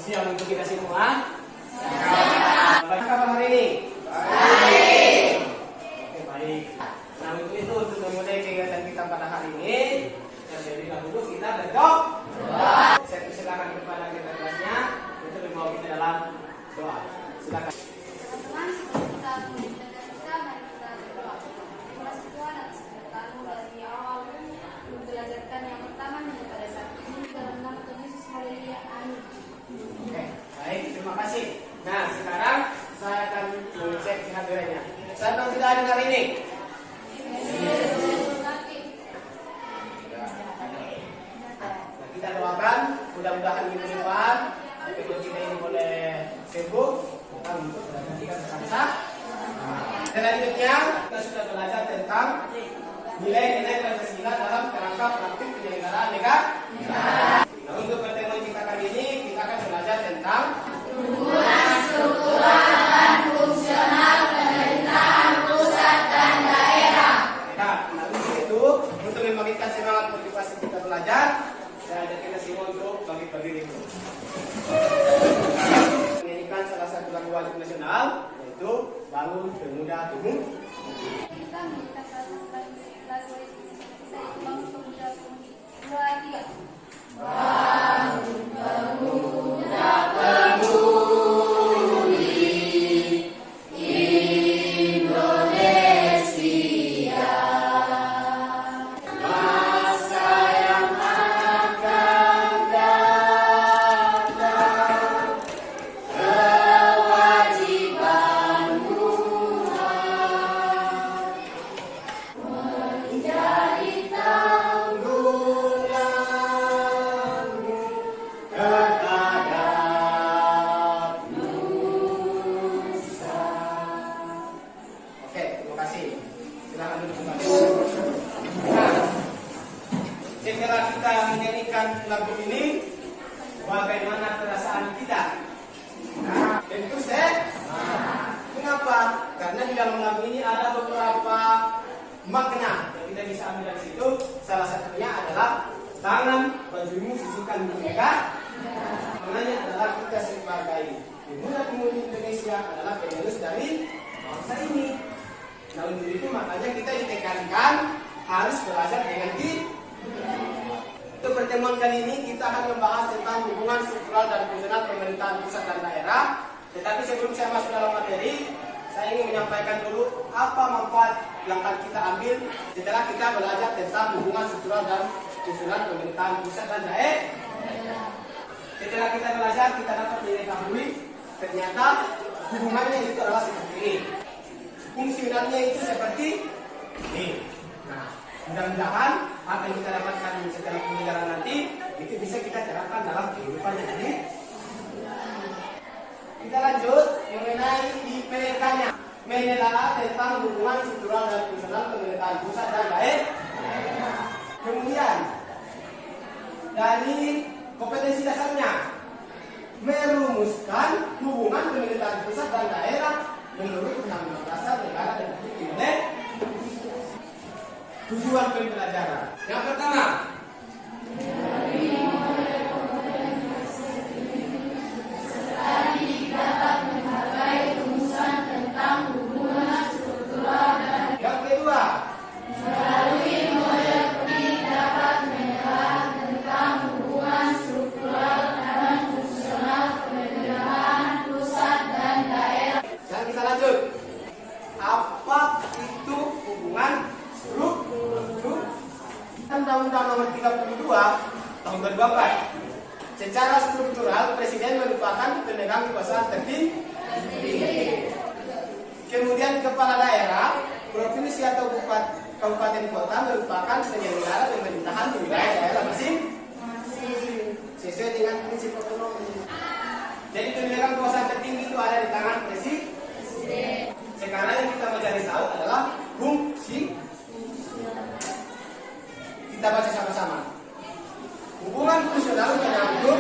Siap untuk kita semua? Siap. Baik kabar hari ini? Baik. Oke, baik. Nah, untuk itu untuk memulai kegiatan kita pada hari ini, jadi dahulu kita berdoa. Saya persilakan kepada kita kelasnya untuk membawa kita dalam doa. Silakan. Teman-teman, sebelum kita mulai belajar kita, mari kita berdoa. Terima kasih Tuhan atas keberkatan-Mu dari awal belajarkan yang pertama hingga pada saat ini dalam nama Tuhan Yesus. Haleluya. Amin. Oke, baik, terima kasih. Nah, sekarang saya akan mengecek kehadirannya. Siapa yang tidak hadir hari ini? Nah, kita doakan, mudah-mudahan minggu depan kedua kita ini boleh sembuh, bukan untuk belajar kita bersama. Selanjutnya kita sudah belajar tentang nilai-nilai Pancasila dalam kerangka praktik penyelenggaraan negara. Nah, untuk pertemuan kita kali ini kita akan belajar tentang Hubungan struktural dan fungsional pemerintahan pusat dan daerah. Nah, untuk itu, untuk membangkitkan semangat motivasi kita belajar, saya ajak kita semua untuk bangkit berdiri dulu. Menyanyikan salah satu lagu wajib nasional, yaitu Bangun Pemuda Tumbuh. Kita menyanyikan lagu kita itu Bangun Pemuda Tumbuh. 2, 3. Bangun pemuda pemudi Indonesia. Masa yang akan datang, kewajibanmu menjadi tanggunganmu terhadap nusa. Oke, terima kasih. Silakan duduk kembali. Nah, setelah kita menyanyikan lagu ini, bagaimana perasaan kita? Nah, tentu kenapa? Karena di dalam lagu ini ada beberapa makna yang kita bisa ambil dari situ. Salah satunya adalah tangan bajumu sisihkan mereka. Maknanya adalah kita sebagai pemuda-pemudi Indonesia adalah penerus dari bangsa ini. Nah, untuk itu makanya kita ditekankan harus belajar dengan diri. Untuk pertemuan kali ini kita akan membahas tentang hubungan struktural dan fungsional pemerintahan pusat dan daerah. Tetapi sebelum saya masuk dalam materi, saya ingin menyampaikan dulu apa manfaat yang akan kita ambil setelah kita belajar tentang hubungan struktural dan fungsional pemerintahan pusat dan daerah. Setelah kita belajar, kita dapat mengetahui ternyata hubungannya itu adalah seperti ini. Fungsionalnya itu seperti ini. Nah, mudah-mudahan apa yang kita dapatkan setelah pembelajaran nanti itu bisa kita terapkan dalam kehidupan yang ini. Kita lanjut mengenai IPK-nya, menelaah tentang hubungan struktural dan fungsional pemerintahan pusat dan daerah. Kemudian dari kompetensi dasarnya, merumuskan hubungan pemerintahan pusat dan daerah menurut Undang-Undang Dasar Negara Republik Indonesia. Tujuan pembelajaran yang pertama, Dapat menghargai rumusan tentang hubungan struktural dan yang kedua, melalui model ini dapat menelaah tentang hubungan struktural dan fungsional pemerintahan pusat dan daerah. dan kita lanjut. Apa itu hubungan struktural? Undang-Undang Nomor 32 Tahun 2004. Secara struktural, Presiden merupakan pemegang kekuasaan tertinggi. Kemudian kepala daerah, provinsi atau kabupaten kota merupakan penyelenggara pemerintahan di wilayah daerah masing-masing sesuai dengan prinsip otonomi. Jadi pemegang kekuasaan tertinggi itu ada di tangan presiden. Sekarang yang kita mau cari tahu adalah fungsi. Kita baca sama-sama. Hubungan fungsional menyangkut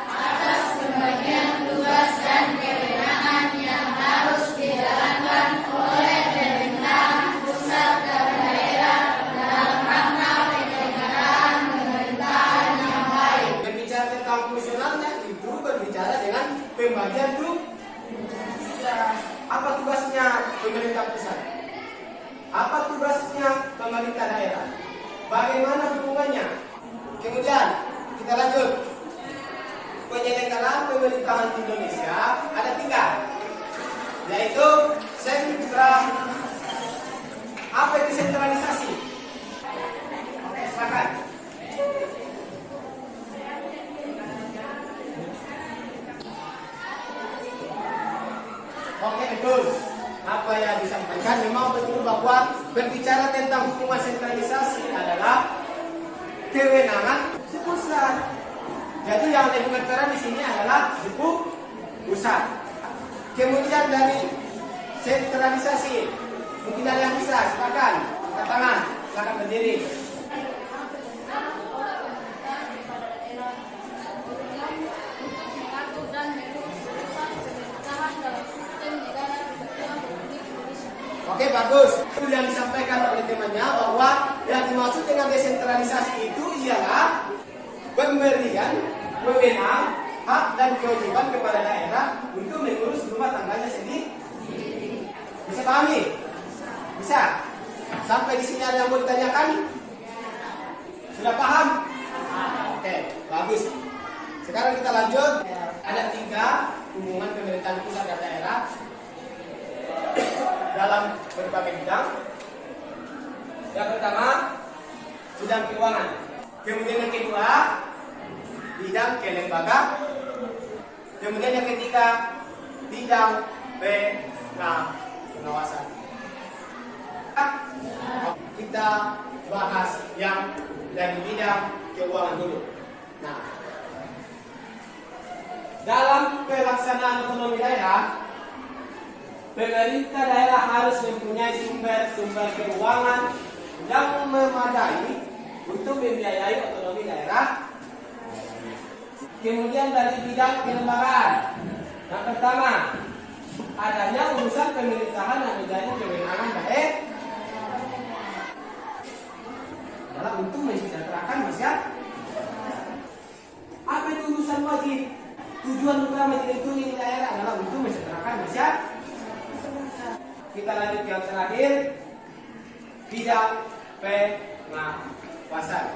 Atas pembagian tugas dan kewenangan yang harus dijalankan oleh pemerintahan pusat dan daerah dalam rangka penyelenggaraan pemerintahan yang baik. berbicara tentang fungsionalnya itu berbicara dengan pembagian tugas. Apa tugasnya pemerintah pusat? Apa tugasnya pemerintah daerah? Bagaimana hubungannya? Kemudian kita lanjut. Penyelenggaraan pemerintahan Indonesia ada 3, yaitu apa itu sentralisasi? Oke, silakan. Oke, betul. Apa yang disampaikan memang betul bahwa berbicara tentang hubungan sentralisasi adalah kewenangan di pusat. Jadi yang lebih terang di sini adalah di pusat. Kemudian dari sentralisasi, mungkin ada yang bisa, silakan angkat tangan, silakan berdiri. Oke, bagus. Itu yang disampaikan oleh temannya bahwa yang dimaksud dengan desentralisasi itu ialah pemberian wewenang, hak dan kewajiban kepada daerah untuk mengurus rumah tangganya sendiri. Bisa pahami? Bisa? Sampai di sini ada yang mau ditanyakan? Sudah paham? Oke, bagus. Sekarang kita lanjut. Ada 3 hubungan pemerintahan pusat dan daerah dalam berbagai bidang. Yang pertama, bidang keuangan. Kemudian yang kedua, bidang kelembagaan. Kemudian yang ketiga, bidang pengawasan. Kita bahas yang dari bidang keuangan dulu. Nah, dalam pelaksanaan otonomi daerah, pemerintah daerah harus mempunyai sumber keuangan yang memadai untuk membiayai otonomi daerah. Kemudian dari bidang kelembagaan, yang pertama, adanya urusan pemerintahan yang menjadi kewenangan daerah adalah untuk mensejahterakan masyarakat. Apa itu urusan wajib? Tujuan utama dilindungi di daerah adalah untuk mensejahterakan masyarakat. Kita lanjut yang terakhir, bidang pengawasan.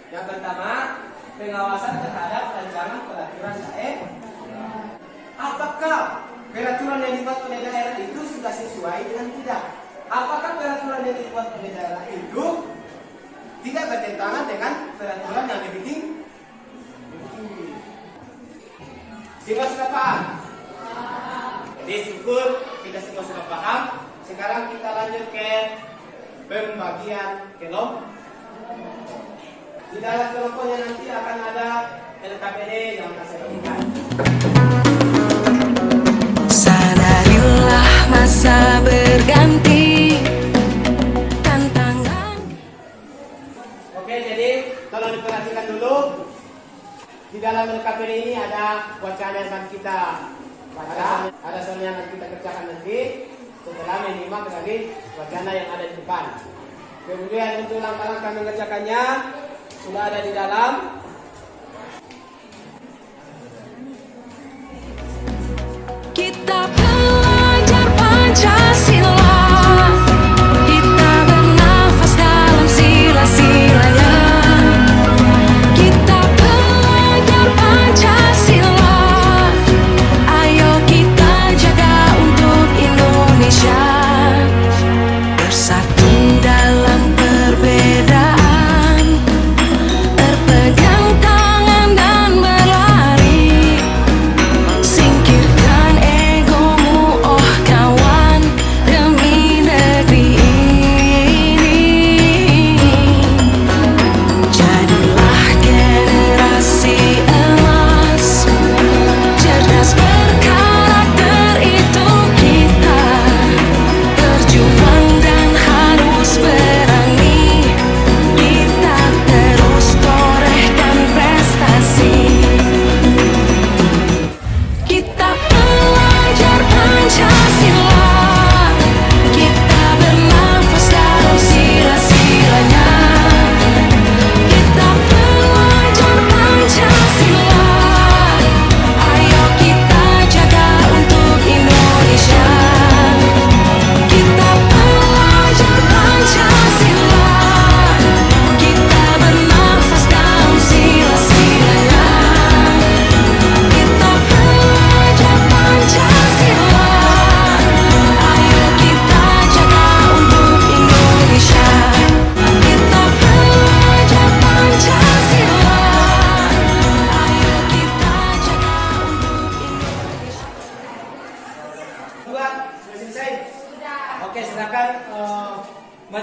Yang pertama, pengawasan terhadap rancangan peraturan daerah. Apakah peraturan yang dibuat oleh daerah itu sudah sesuai dengan tidak? Apakah peraturan yang dibuat oleh daerah itu tidak bertentangan dengan peraturan yang lebih tinggi? Semua sudah paham? Jadi syukur kita semua sudah paham. Sekarang kita lanjut ke pembagian kelompok. Di dalam kelompoknya nanti akan ada LKPD yang akan saya bagikan. Sadarilah masa berganti tantangan. Oke, jadi kalau diperhatikan dulu, di dalam LKPD ini ada wacana yang akan kita baca, ada soal yang akan kita kerjakan nanti setelah menyimak dari wacana yang ada di depan. Kemudian untuk langkah-langkah mengerjakannya sudah ada di dalam. Kita belajar Pancasila, kita bernafas dalam sila-silanya. Kita belajar Pancasila, ayo kita jaga untuk Indonesia. Bersatu dalam perbedaan, berpegang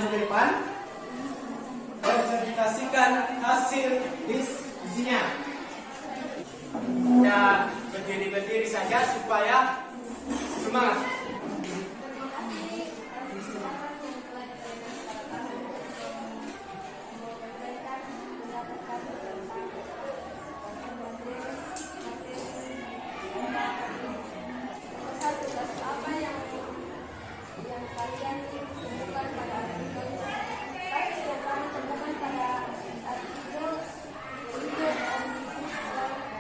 maju ke depan. Presentasikan hasil diskusinya. Dan berdiri-berdiri saja supaya semangat. Tugas apa yang kalian temukan pada artikel tapi yang kami temukan pada artikel untuk omnibus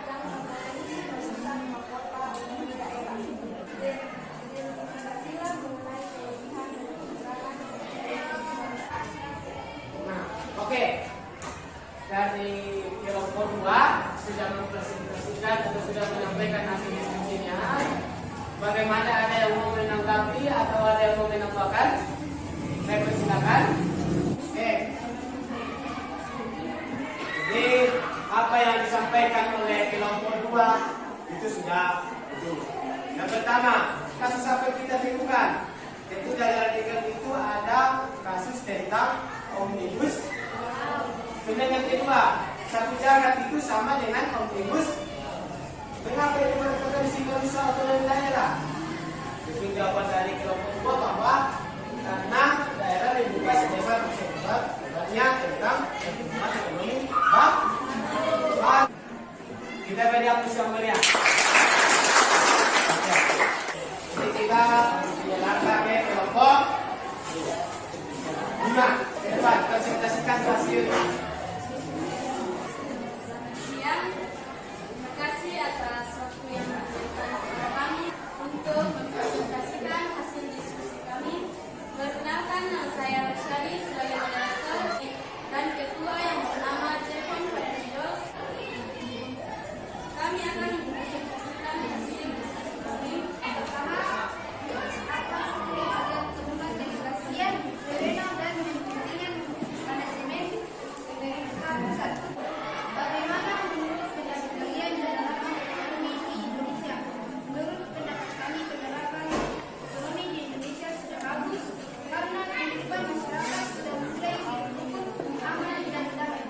yang mengenai perusahaan mahkota umum daerah. Identifikasilah mengenai kelebihan dan kekurangan. Nah, oke. Dari kelompok 2 sudah mempresentasikan atau sudah menyampaikan hasil diskusinya. Bagaimana, ada yang mau menanggapi atau ada yang mau menambahkan? Saya persilakan. Oke. Jadi apa yang disampaikan oleh kelompok 2 itu sudah betul. Yang pertama, kasus apa yang kita temukan? Itu dari artikel itu ada kasus tentang omnibus. Kemudian yang kedua, satu jagat itu sama dengan omnibus. Mengapa itu berkaitan dengan usaha otonomi daerah? Jadi jawaban dari kelompok 2 bahwa karena daerah dibuka sebesar sebabnya tentang pertumbuhan ekonomi. Kita beri aplaus yang meriah. Jadi kita menjelaskan ke kelompok 5. Depan presentasikan hasil. Terima kasih atas waktu yang diberikan kepada kami untuk mempresentasikan hasil diskusi kami. Perkenalkan, nama saya Rashadi sebagai moderator dan ketua yang bernama Jepon Fadil. Kami akan mempresentasikan hasil diskusi kami. Pertama, atas temukan kelegasian, wewenang dan kepentingan manajemen pemerintah pusat. Bagaimana menurut pendapat kalian penerapan ekonomi di Indonesia? Menurut pendapat kami, penerapan ekonomi di Indonesia sudah bagus karena kehidupan masyarakat sudah mulai hidup aman dan damai.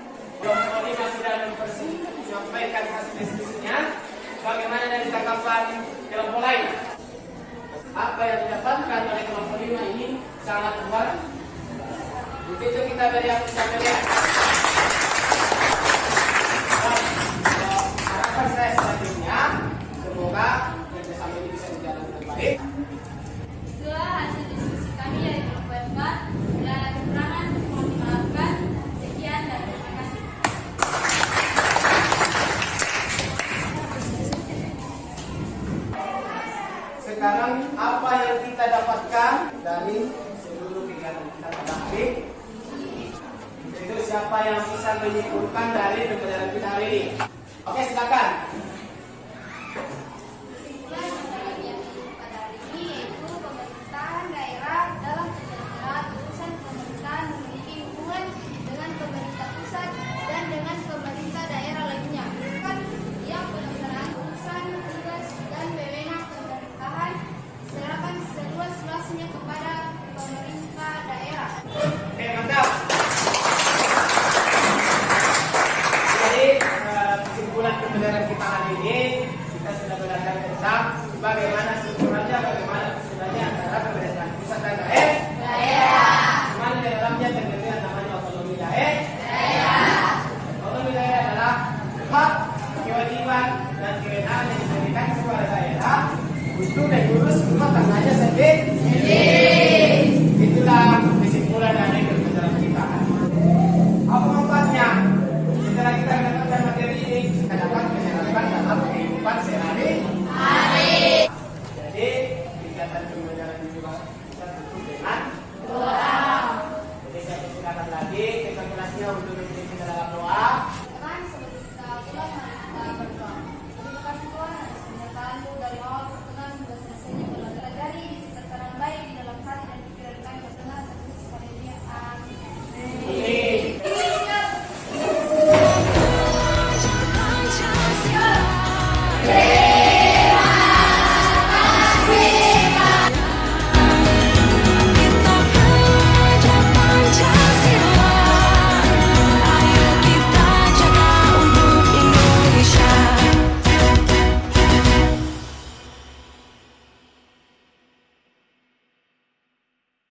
Kelompok 5 sudah menyampaikan hasil diskusinya. Bagaimana dari tanggapan kelompok lain? Apa yang didapatkan oleh kelompok 5 ini sangat luar. Untuk itu kita beri aplaus yang meriah. Harapan saya selanjutnya, semoga kerjasama ini bisa berjalan dengan baik. Itulah hasil diskusi kami dari kelompok 4. Bila ada kekurangan, mohon dimaafkan. Sekian dan terima kasih. Sekarang apa yang kita dapatkan dari seluruh kegiatan kita pada hari itu, siapa yang bisa menyimpulkan dari pembelajaran kita hari ini? Oke, silakan. Kesimpulan dari yang pada hari ini yaitu pemerintahan daerah dalam penyelenggaraan urusan pemerintahan memiliki hubungan dengan pemerintah pusat dan dengan pemerintah daerah lainnya. Bukan yang penyelenggaraan urusan tugas dan wewenang pemerintahan diserahkan seluas-luasnya kepada pemerintah daerah. Oke, mantap. Jadi kesimpulan pembelajaran kita hari ini, kita sudah belajar tentang bagaimana strukturnya, bagaimana sebenarnya antara pemerintahan pusat dan daerah. Cuman di dalamnya terjadi yang namanya otonomi daerah. Otonomi daerah adalah hak, kewajiban, dan kewenangan yang diberikan kepada daerah untuk mengurus rumah tangganya sendiri.